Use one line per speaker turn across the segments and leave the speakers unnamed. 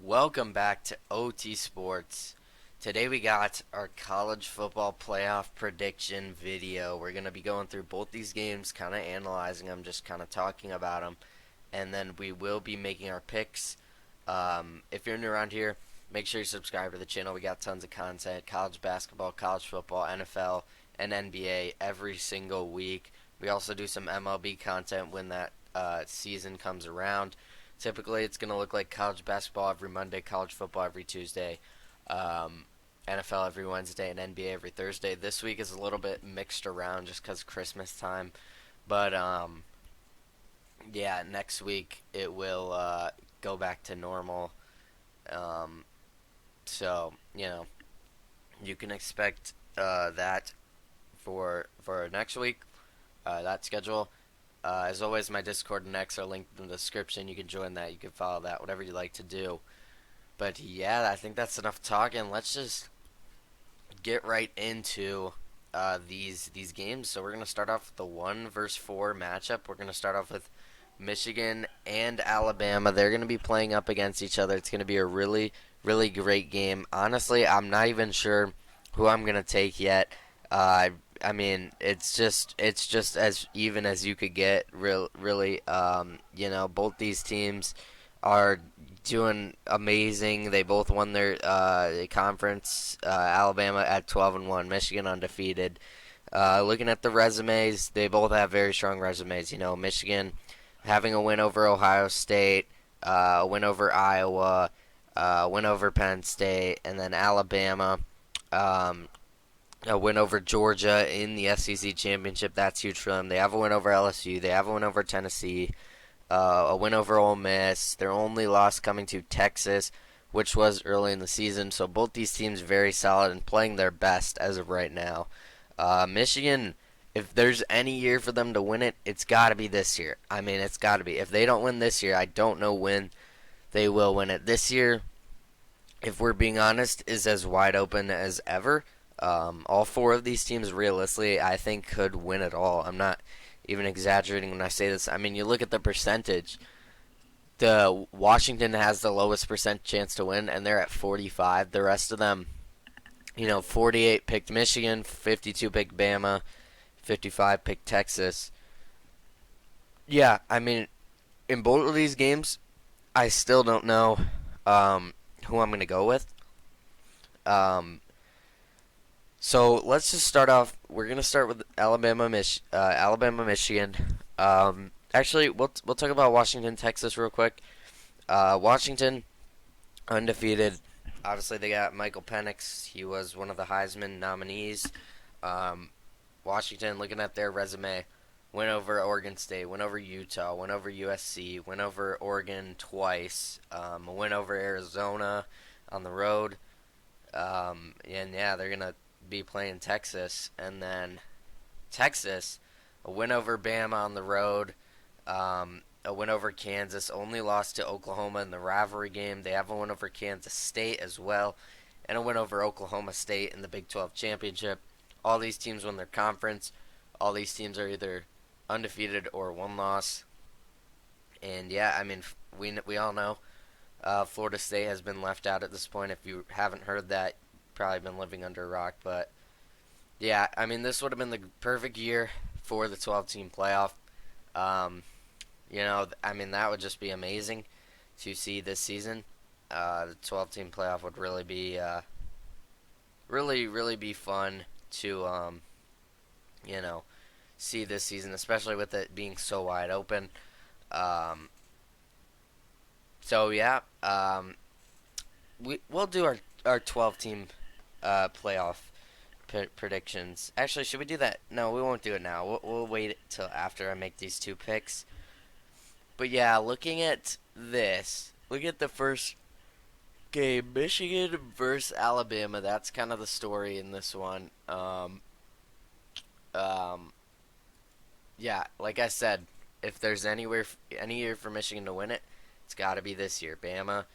Welcome back to OT Sports. Today we got our college football playoff prediction video. We're going to be going through both these games, kind of analyzing them, just kind of talking about them, and then we will be making our picks. If you're new around here, make sure you subscribe to the channel. We got tons of content, college basketball, college football, NFL, and NBA every single week. We also do some MLB content when that season comes around. Typically, it's going to look like college basketball every Monday, college football every Tuesday, NFL every Wednesday, and NBA every Thursday. This week is a little bit mixed around just because Christmas time. But, yeah, next week it will go back to normal. Um, so, you can expect that for next week, that schedule. As always, my Discord and X are linked in the description. You can join that. You can follow that. Whatever you like to do. But yeah, I think that's enough talking. Let's just get right into these games. So we're gonna start off with the 1 versus 4 matchup. We're gonna start off with Michigan and Alabama. They're gonna be playing up against each other. It's gonna be a really great game. Honestly, I'm not even sure who I'm gonna take yet. I mean, it's just as even as you could get. Really, both these teams are doing amazing. They both won their conference. Alabama at 12-1, Michigan undefeated. Looking at the resumes, they both have very strong resumes. Michigan having a win over Ohio State, a win over Iowa, a win over Penn State, and then Alabama. A win over Georgia in the SEC championship. That's huge for them. They have a win over LSU. They have a win over Tennessee. A win over Ole Miss. Their only loss coming to Texas, which was early in the season. So both these teams very solid and playing their best as of right now. Michigan, if there's any year for them to win it, it's got to be this year. I mean, it's got to be. If they don't win this year, I don't know when they will win it. This year, if we're being honest, is as wide open as ever. All four of these teams, realistically, I think could win it all. I'm not even exaggerating when I say this. I mean, you look at the percentage. The Washington has the lowest percent chance to win, and they're at 45. The rest of them, 48 picked Michigan, 52 picked Bama, 55 picked Texas. Yeah, I mean, in both of these games, I still don't know who I'm going to go with. Um, So let's just start off. We're gonna start with Alabama, Michigan. Actually, we'll talk about Washington, Texas, real quick. Washington undefeated. Obviously, they got Michael Penix. He was one of the Heisman nominees. Um, Washington, looking at their resume, went over Oregon State, went over Utah, went over USC, went over Oregon twice, went over Arizona on the road. And yeah, they're gonna be playing Texas, and then Texas, a win over Bama on the road, a win over Kansas, only lost to Oklahoma in the rivalry game. They have a win over Kansas State as well, and a win over Oklahoma State in the Big 12 championship. All these teams won their conference. All these teams are either undefeated or one loss. And yeah, I mean, we all know Florida State has been left out at this point. If you haven't heard that, probably been living under a rock. But yeah, I mean, this would have been the perfect year for the 12-team playoff. Um, I mean, that would just be amazing to see this season. The 12-team playoff would really be really be fun to you know see this season, especially with it being so wide open. Um, so yeah, we'll do our 12-team playoff predictions. Actually, should we do that? No, we won't do it now. We'll wait till after I make these two picks. But yeah, looking at this, look at the first game, Michigan versus Alabama. That's kind of the story in this one. Um, yeah, like I said, if there's any year for Michigan to win it, it's got to be this year. Bama,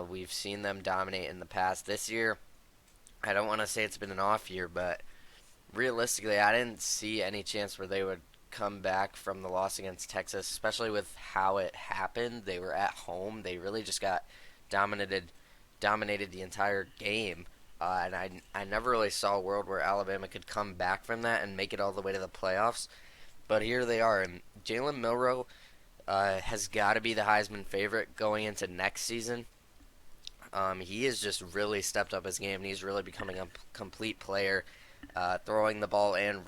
we've seen them dominate in the past. This year, I don't want to say it's been an off year, but realistically, I didn't see any chance where they would come back from the loss against Texas, especially with how it happened. They were at home. They really just got dominated dominated the entire game. And I never really saw a world where Alabama could come back from that and make it all the way to the playoffs. But here they are, and Jalen Milroe has got to be the Heisman favorite going into next season. He has just really stepped up his game, and he's really becoming a complete player, throwing the ball and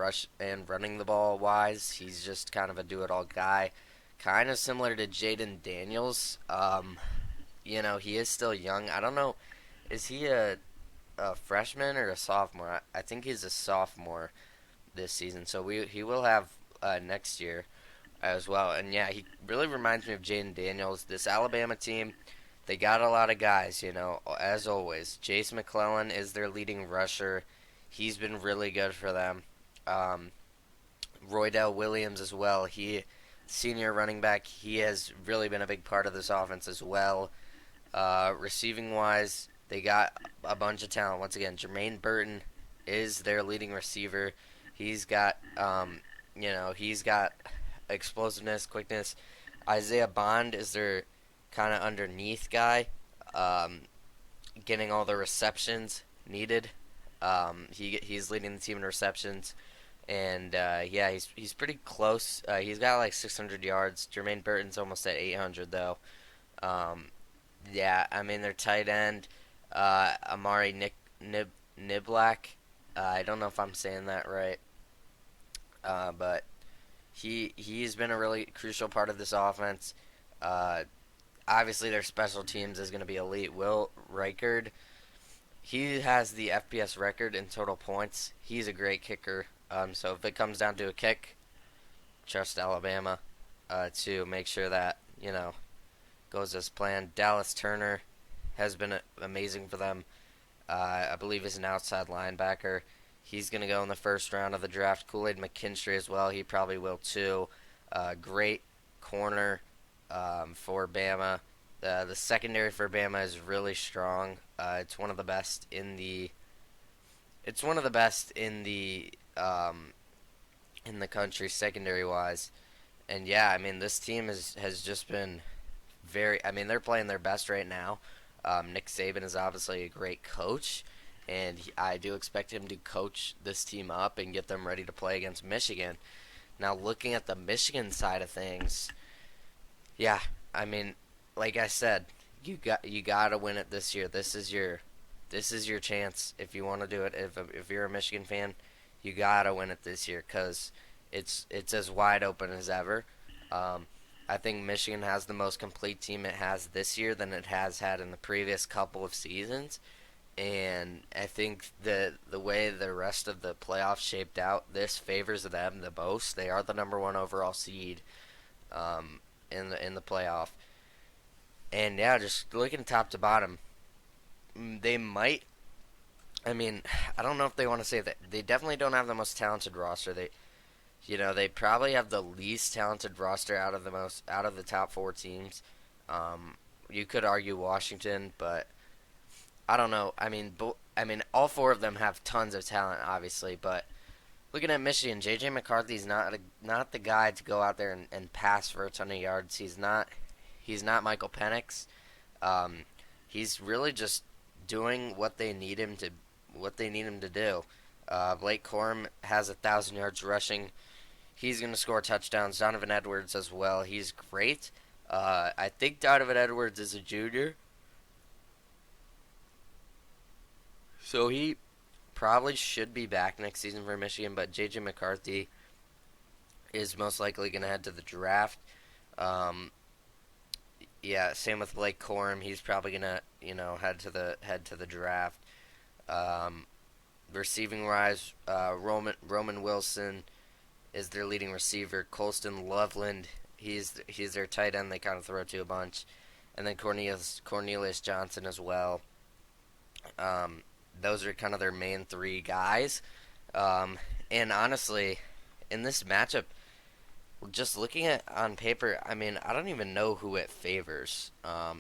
running the ball wise. He's just kind of a do-it-all guy, kind of similar to Jaden Daniels. He is still young. I don't know, is he a freshman or a sophomore? I think he's a sophomore this season, so he will have next year as well. And yeah, he really reminds me of Jaden Daniels. This Alabama team, they got a lot of guys, as always. Jace McClellan is their leading rusher. He's been really good for them. Um, Roydell Williams as well. He, senior running back, he has really been a big part of this offense as well. Receiving wise, they got a bunch of talent. Once again, Jermaine Burton is their leading receiver. He's got, he's got explosiveness, quickness. Isaiah Bond is their kind of underneath guy, um, getting all the receptions needed. He's leading the team in receptions, and yeah, he's pretty close. He's got like 600 yards. Jermaine Burton's almost at 800 though. Um, yeah, I mean their tight end, Amari Niblak. I don't know if I'm saying that right, but he's been a really crucial part of this offense. Uh, Obviously, their special teams is going to be elite. Will Reichard, he has the FPS record in total points. He's a great kicker. So if it comes down to a kick, trust Alabama to make sure that goes as planned. Dallas Turner has been amazing for them. I believe he's an outside linebacker. He's going to go in the first round of the draft. Kool-Aid McKinstry as well. He probably will too. Great corner for Bama. The secondary for Bama is really strong. It's one of the best in the. It's one of the best in the country secondary wise. And yeah, I mean this team has just been very. I mean they're playing their best right now. Nick Saban is obviously a great coach, and I do expect him to coach this team up and get them ready to play against Michigan. Now looking at the Michigan side of things, yeah, I mean, like I said, you got to win it this year. This is your chance if you want to do it. If you're a Michigan fan, you got to win it this year cuz it's as wide open as ever. Um, I think Michigan has the most complete team it has this year than it has had in the previous couple of seasons. And I think the way the rest of the playoffs shaped out, this favors them the most. They are the number one overall seed. Um, in the playoff. And yeah, just looking top to bottom, they might. I mean, I don't know if they want to say that they definitely don't have the most talented roster. They probably have the least talented roster out of the top four teams. Um, you could argue Washington, but I don't know. I mean, all four of them have tons of talent, obviously, but looking at Michigan, J.J. McCarthy's not the guy to go out there and pass for a ton of yards. He's not Michael Penix. Um, he's really just doing what they need him to do. Blake Corum has 1,000 yards rushing. He's going to score touchdowns. Donovan Edwards as well. He's great. I think Donovan Edwards is a junior, so he probably should be back next season for Michigan. But J.J. McCarthy is most likely going to head to the draft. Um, yeah, same with Blake Corum. He's probably gonna, head to the draft. Um, Receiving wise, Roman Wilson is their leading receiver. Colston Loveland, he's their tight end. They kind of throw to a bunch, and then Cornelius Johnson as well. Um, those are kind of their main three guys. And honestly, in this matchup, just looking at on paper, I mean, I don't even know who it favors. Now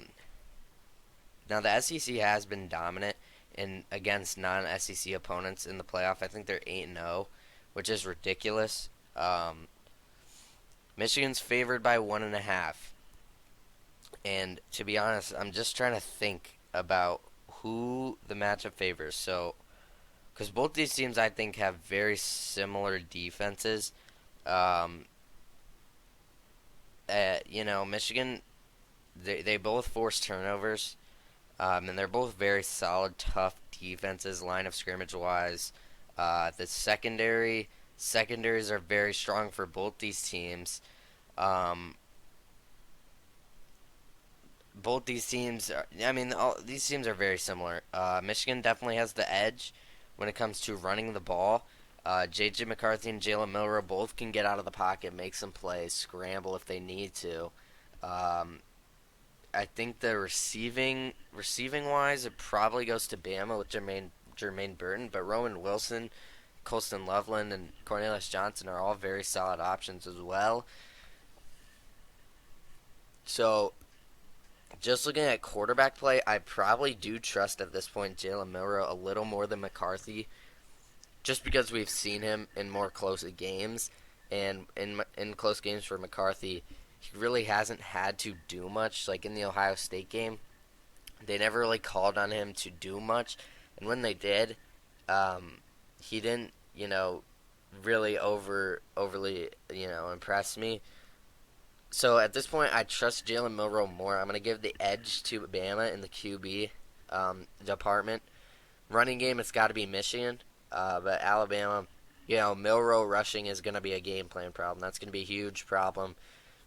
the SEC has been dominant in against non-SEC opponents in the playoff. I think they're 8-0, which is ridiculous. Michigan's favored by 1.5. And to be honest, I'm just trying to think about who the matchup favors. So, because both these teams I think have very similar defenses. Um, Michigan, they both force turnovers, and they're both very solid, tough defenses, line of scrimmage wise. The secondaries are very strong for both these teams. Um, both these teams, I mean, these teams are very similar. Michigan definitely has the edge when it comes to running the ball. J.J. McCarthy and Jalen Milroe both can get out of the pocket, make some plays, scramble if they need to. Um, I think the receiving wise, it probably goes to Bama with Jermaine Burton, but Roman Wilson, Colston Loveland, and Cornelius Johnson are all very solid options as well. So just looking at quarterback play, I probably do trust at this point Jalen Milroe a little more than McCarthy, just because we've seen him in more close games, and in close games for McCarthy, he really hasn't had to do much. Like in the Ohio State game, they never really called on him to do much, and when they did, um, he didn't, really overly, impress me. So at this point, I trust Jalen Milroe more. I'm going to give the edge to Bama in the QB department. Running game, it's got to be Michigan, but Alabama, Milroe rushing is going to be a game plan problem. That's going to be a huge problem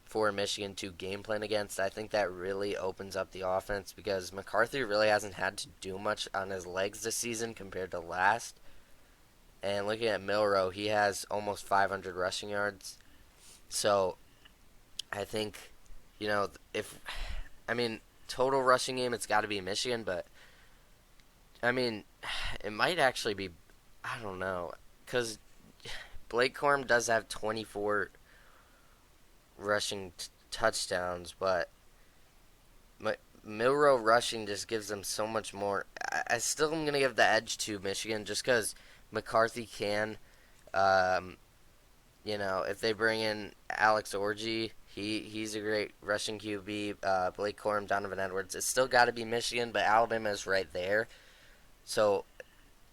for Michigan to game plan against. I think that really opens up the offense because McCarthy really hasn't had to do much on his legs this season compared to last. And looking at Milroe, he has almost 500 rushing yards. So I think, if I mean total rushing game, it's got to be Michigan, but I mean, it might actually be, I don't know, because Blake Corum does have 24 rushing touchdowns, but Milroe rushing just gives them so much more. I still am going to give the edge to Michigan just because McCarthy can. Um, if they bring in Alex Orji, he's a great rushing QB. Blake Corum, Donovan Edwards. It's still got to be Michigan, but Alabama is right there. So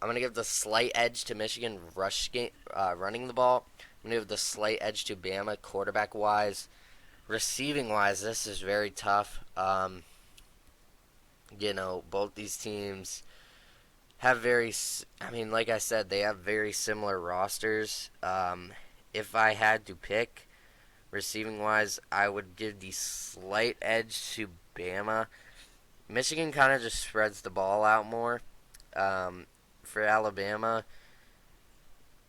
I'm gonna give the slight edge to Michigan running the ball. I'm gonna give the slight edge to Bama quarterback wise. Receiving wise, this is very tough. Both these teams have like I said, they have very similar rosters. If I had to pick receiving wise, I would give the slight edge to Bama. Michigan kind of just spreads the ball out more. For Alabama,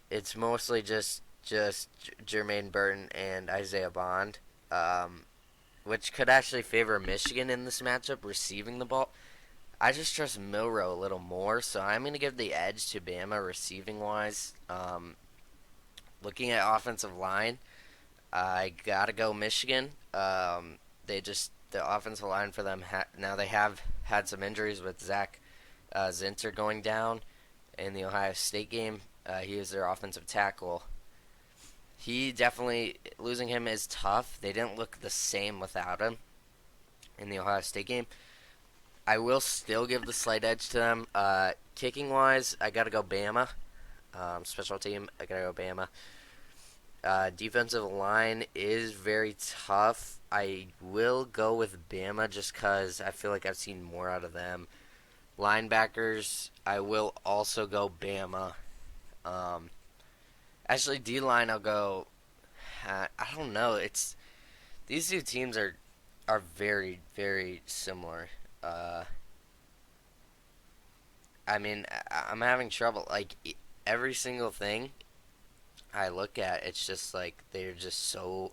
it's mostly just Jermaine Burton and Isaiah Bond, which could actually favor Michigan in this matchup receiving the ball. I just trust Milroe a little more, so I'm going to give the edge to Bama receiving wise. Looking at offensive line, I gotta go Michigan. The offensive line for them now they have had some injuries with Zach Zinter going down in the Ohio State game. He is their offensive tackle. He definitely losing him is tough. They didn't look the same without him in the Ohio State game. I will still give the slight edge to them. Kicking wise, I gotta go Bama. Special team, I gotta go Bama. Defensive line is very tough. I will go with Bama just because I feel like I've seen more out of them. Linebackers, I will also go Bama. Actually, D line, I'll go. I don't know. It's these two teams are very very similar. Uh, I'm having trouble. Like every single thing I look at, it's just like they're just so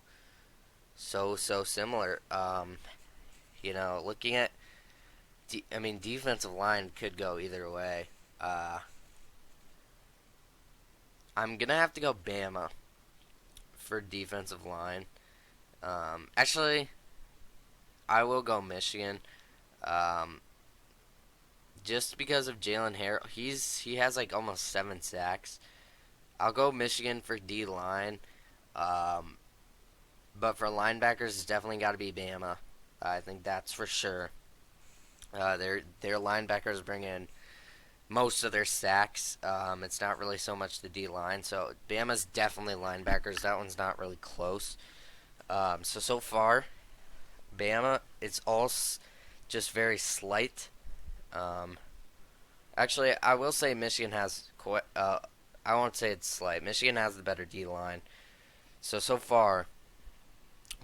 similar. Looking at, defensive line could go either way. Uh, I'm gonna have to go Bama for defensive line. Actually, I will go Michigan. Um, just because of Jalen Harrell, he has like almost 7 sacks. I'll go Michigan for D line. Um, but for linebackers, it's definitely got to be Bama. I think that's for sure. Their linebackers bring in most of their sacks. It's not really so much the D line. So Bama's definitely linebackers. That one's not really close. So far, Bama, it's all just very slight. Um, Actually, I will say Michigan has. I won't say it's slight. Michigan has the better D line. So far,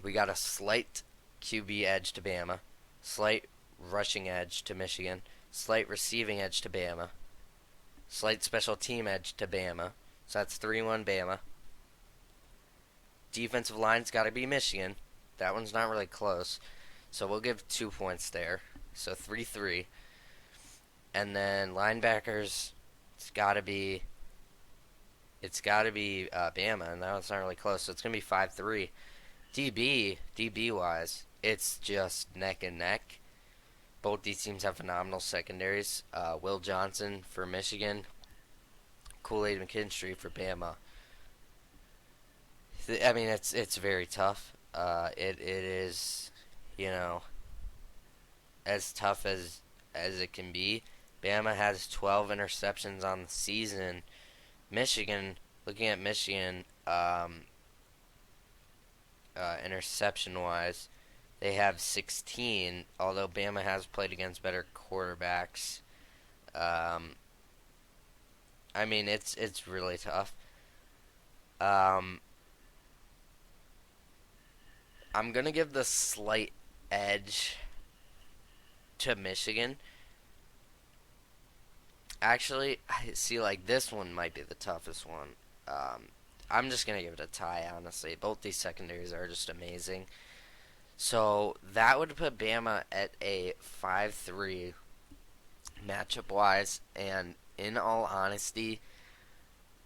we got a slight QB edge to Bama, slight rushing edge to Michigan, slight receiving edge to Bama, slight special team edge to Bama. So that's 3-1 Bama. Defensive line's got to be Michigan. That one's not really close. So we'll give 2 points there. So 3-3. And then linebackers, it's got to be Bama, and that one's not really close. So it's gonna be 5-3. DB wise, it's just neck and neck. Both these teams have phenomenal secondaries. Will Johnson for Michigan, Kool-Aid McKinstry for Bama. I mean, it's very tough. It is, you know, as tough as it can be. Bama has 12 interceptions on the season. Michigan, looking at Michigan, interception wise, they have 16. Although Bama has played against better quarterbacks. I mean, it's really tough. Um, I'm gonna give the slight edge to Michigan. Actually, I see, like, this one might be the toughest one. I'm just gonna give it a tie, honestly. Both these secondaries are just amazing. So that would put Bama at a 5-3 matchup wise, and in all honesty,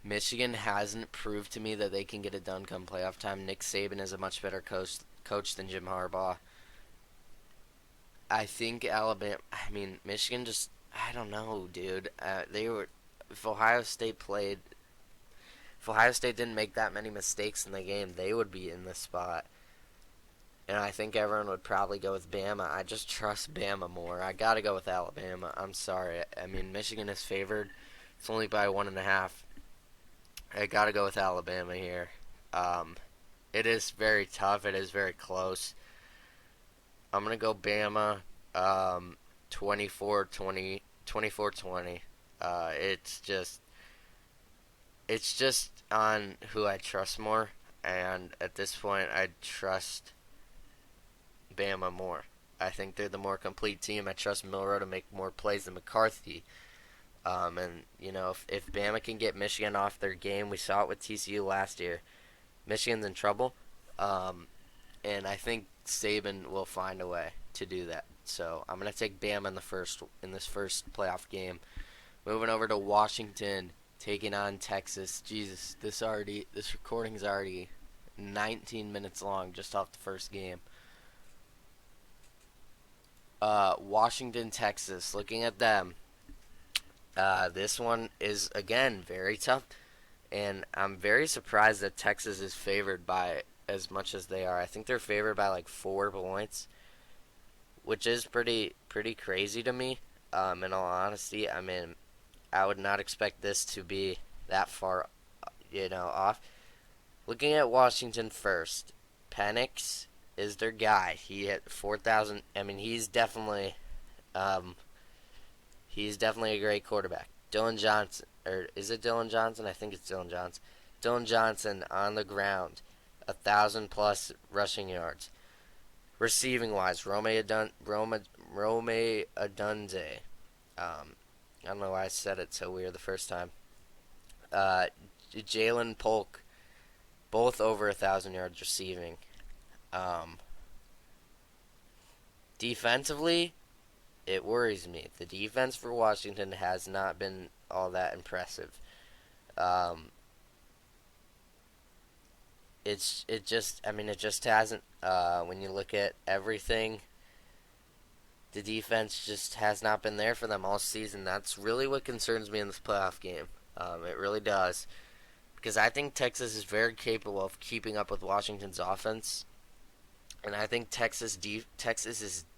Michigan hasn't proved to me that they can get it done come playoff time. Nick Saban is a much better coach than Jim Harbaugh. I think Michigan just, I don't know, dude. If Ohio State played, if Ohio State didn't make that many mistakes in the game, they would be in this spot. And I think everyone would probably go with Bama. I just trust Bama more. I gotta go with Alabama. I'm sorry. I mean, Michigan is favored. It's only by 1.5. I gotta go with Alabama here. It is very tough. It is very close. I'm gonna go Bama. 24-20. 24-20. It's just on who I trust more, and at this point, I trust Bama more. I think they're the more complete team. I trust Milroe to make more plays than McCarthy. And if Bama can get Michigan off their game, we saw it with TCU last year. Michigan's in trouble, and I think Saban will find a way to do that. So I'm gonna take Bama in this first playoff game. Moving over to Washington, taking on Texas. Jesus, this recording's already 19 minutes long just off the first game. Washington, Texas. Looking at them, this one is again very tough, and I'm very surprised that Texas is favored by as much as they are. I think they're favored by like 4 points, which is pretty crazy to me. In all honesty, I mean, I would not expect this to be that far, off. Looking at Washington first, Penix is their guy. He hit 4,000. I mean, he's definitely a great quarterback. Dylan Johnson, or is it Dylan Johnson? I think it's Dylan Johnson. Dylan Johnson on the ground, 1,000+ rushing yards. Receiving wise, Rome Odunze. I don't know why I said it so weird the first time. Jalen Polk, both over 1,000 yards receiving. Defensively, it worries me. The defense for Washington has not been all that impressive. It just hasn't. When you look at everything, the defense just has not been there for them all season. That's really what concerns me in this playoff game. It really does. Because I think Texas is very capable of keeping up with Washington's offense. and I think Texas's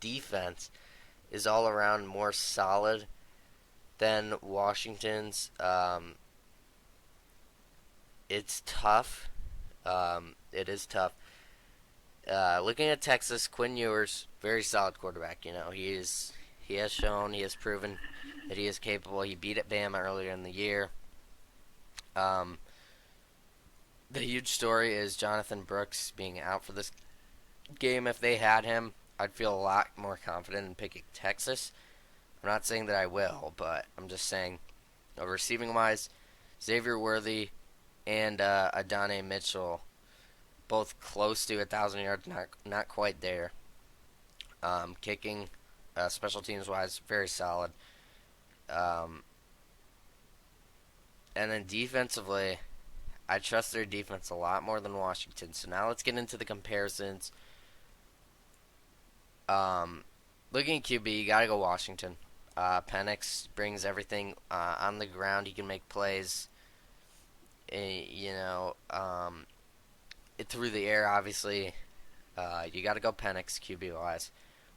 defense is all around more solid than Washington's. It's tough. It is tough. Looking at Texas, Quinn Ewers, very solid quarterback. He has shown, he has proven that he is capable. He beat at Bama earlier in the year. Um, the huge story is Jonathan Brooks being out for this game. If they had him, I'd feel a lot more confident in picking Texas. I'm not saying that I will, but I'm just saying, receiving wise, Xavier Worthy and Adonai Mitchell, both close to 1,000 yards, not quite there. Kicking, special teams wise, very solid. Um, and then defensively, I trust their defense a lot more than Washington. So now let's get into the comparisons. Um, Looking at QB, you gotta go Washington. Penix brings everything on the ground. He can make plays. You know, through the air, obviously. You got to go Penix QB wise.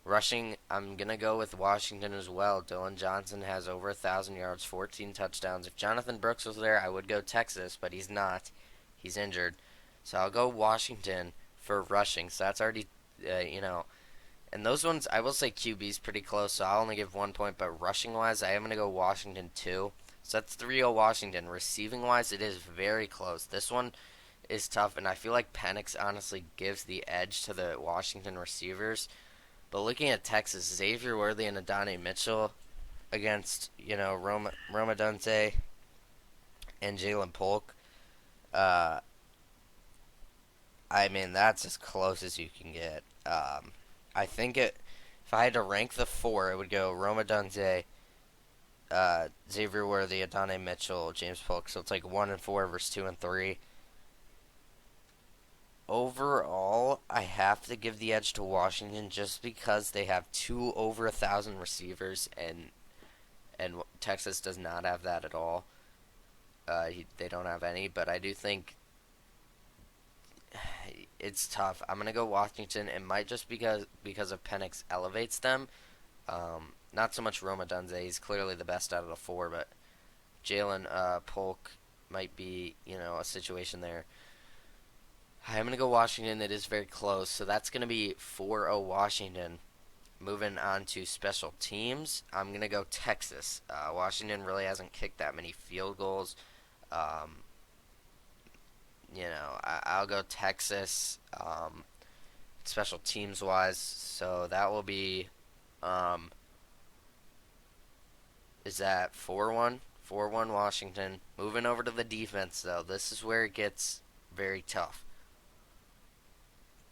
Rushing, I'm gonna go with Washington as well. Dylan Johnson has over 1,000 yards, 14 touchdowns. If Jonathan Brooks was there, I would go Texas, but he's not. He's injured, so I'll go Washington for rushing. So that's already, you know, and those ones I will say QB's pretty close. So I'll only give 1 point, but rushing wise, I am gonna go Washington too. So that's 3-0 Washington. Receiving wise, it is very close. This one is tough, and I feel like Penix honestly gives the edge to the Washington receivers. But looking at Texas, Xavier Worthy and Adonai Mitchell against, Roma Dunte and Jalen Polk, uh, I mean, that's as close as you can get. I think if I had to rank the four, it would go Roma Dunte, Xavier Worthy, Adonai Mitchell, James Polk. So it's like 1 and 4 versus 2 and 3. Overall, I have to give the edge to Washington just because they have two over 1,000 receivers, and Texas does not have that at all. They don't have any, but I do think it's tough. I'm gonna go Washington. It might just because of Penix elevates them. Not so much Roma Dunze. He's clearly the best out of the four, but Jalen Polk might be a situation there. I'm going to go Washington. It is very close. So that's going to be 4-0 Washington. Moving on to special teams, I'm going to go Texas. Washington really hasn't kicked that many field goals. I'll go Texas special teams wise. So that will be, is that 4-1? 4-1 Washington. Moving over to the defense, though. This is where it gets very tough.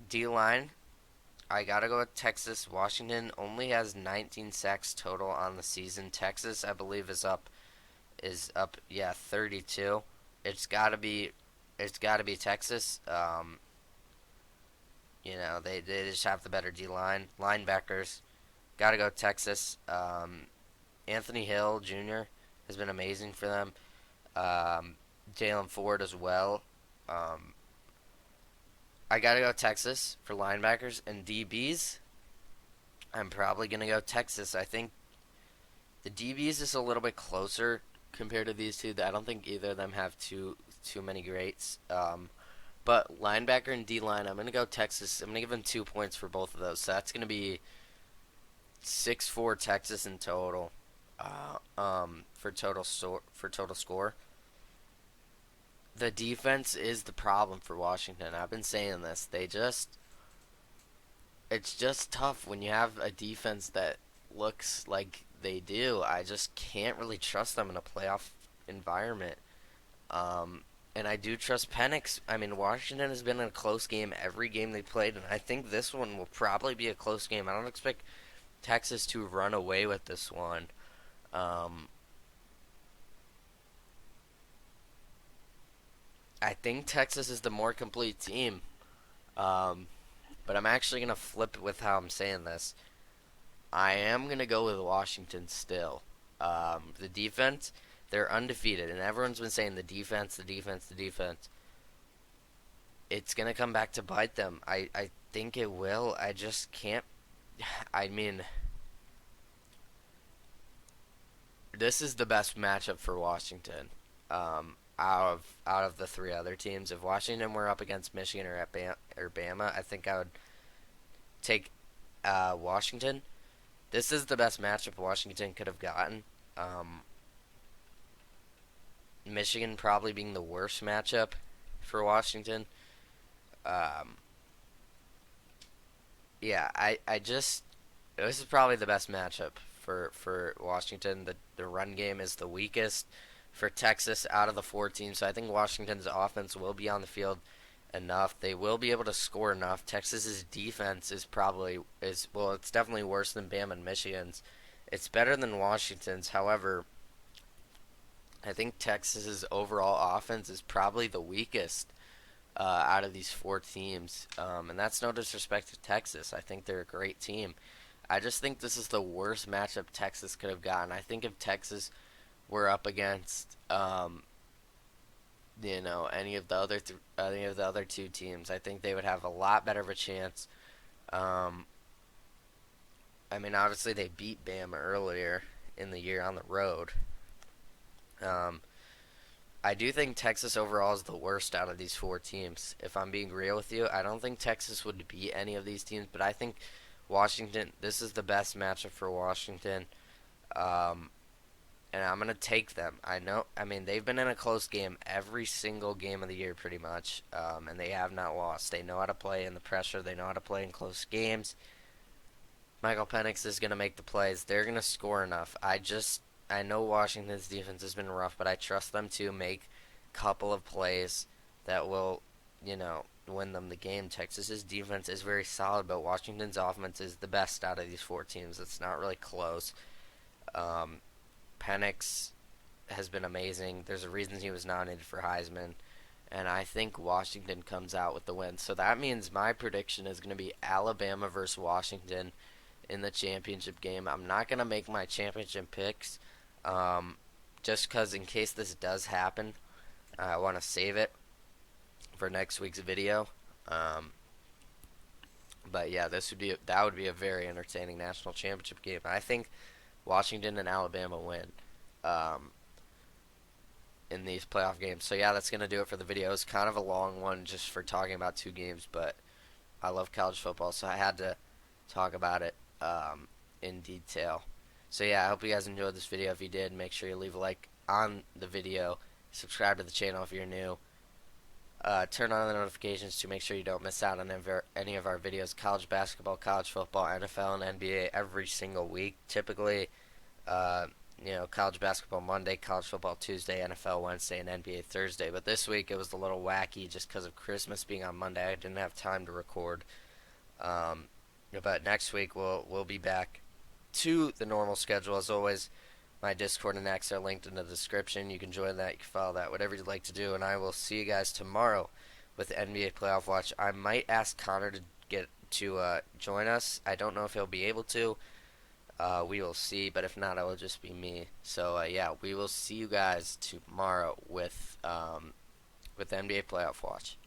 D-line, I gotta go with Texas. Washington only has 19 sacks total on the season. Texas, I believe, is up, 32. It's gotta be Texas. They just have the better D-line. Linebackers, gotta go Texas. Anthony Hill Jr. has been amazing for them. Jalen Ford as well. I gotta go Texas for linebackers and DBs. I'm probably gonna go Texas. I think the DBs is a little bit closer compared to these two. I don't think either of them have too many greats. But linebacker and D line, I'm gonna go Texas. I'm gonna give them 2 points for both of those. So that's gonna be 6-4 Texas in total. For total score. The defense is the problem for Washington. I've been saying this. It's just tough when you have a defense that looks like they do. I just can't really trust them in a playoff environment. And I do trust Penix. I mean, Washington has been in a close game every game they played, and I think this one will probably be a close game. I don't expect Texas to run away with this one. I think Texas is the more complete team. But I'm actually going to flip it with how I'm saying this. I am going to go with Washington still. The defense, they're undefeated, and everyone's been saying the defense, the defense, the defense. It's going to come back to bite them. I think it will. I just can't. I mean, this is the best matchup for Washington. Out of the three other teams, if Washington were up against Michigan or Bama, I think I would take Washington. This is the best matchup Washington could have gotten. Um, Michigan probably being the worst matchup for Washington. Um, yeah, I just this is probably the best matchup for Washington. The run game is the weakest for Texas out of the four teams, so I think Washington's offense will be on the field enough. They will be able to score enough. Texas's defense is probably is well, it's definitely worse than Bama and Michigan's. It's better than Washington's. However, I think Texas's overall offense is probably the weakest out of these four teams, and that's no disrespect to Texas. I think they're a great team. I just think this is the worst matchup Texas could have gotten. I think if Texas were up against, any of the other two teams, I think they would have a lot better of a chance. Um, I mean, obviously they beat Bama earlier in the year on the road. Um, I do think Texas overall is the worst out of these four teams. If I'm being real with you, I don't think Texas would beat any of these teams, but I think Washington. This is the best matchup for Washington. Um, and I'm gonna take them. I know. I mean, they've been in a close game every single game of the year, pretty much, and they have not lost. They know how to play in the pressure. They know how to play in close games. Michael Penix is gonna make the plays. They're gonna score enough. I know Washington's defense has been rough, but I trust them to make a couple of plays that will, win them the game. Texas's defense is very solid, but Washington's offense is the best out of these four teams. It's not really close. Um, Penix has been amazing. There's a reason he was nominated for Heisman, and I think Washington comes out with the win. So that means my prediction is going to be Alabama versus Washington in the championship game. I'm not going to make my championship picks um, just because in case this does happen, I want to save it for next week's video. Um, but yeah, that would be a very entertaining national championship game. I think Washington and Alabama win um, in these playoff games. So yeah, that's gonna do it for the video. It's kind of a long one just for talking about two games, but I love college football, so I had to talk about it in detail. So yeah, I hope you guys enjoyed this video. If you did, make sure you leave a like on the video, subscribe to the channel if you're new. Turn on the notifications to make sure you don't miss out on any of our videos. College basketball, college football, NFL, and NBA every single week. Typically, uh, college basketball Monday, college football Tuesday, NFL Wednesday, and NBA Thursday. But this week it was a little wacky just because of Christmas being on Monday. I didn't have time to record. Um, but next week we'll be back to the normal schedule as always. My Discord and X are linked in the description. You can join that. You can follow that. Whatever you'd like to do. And I will see you guys tomorrow with NBA Playoff Watch. I might ask Connor to get to join us. I don't know if he'll be able to. We will see. But if not, it will just be me. So yeah, we will see you guys tomorrow with NBA Playoff Watch.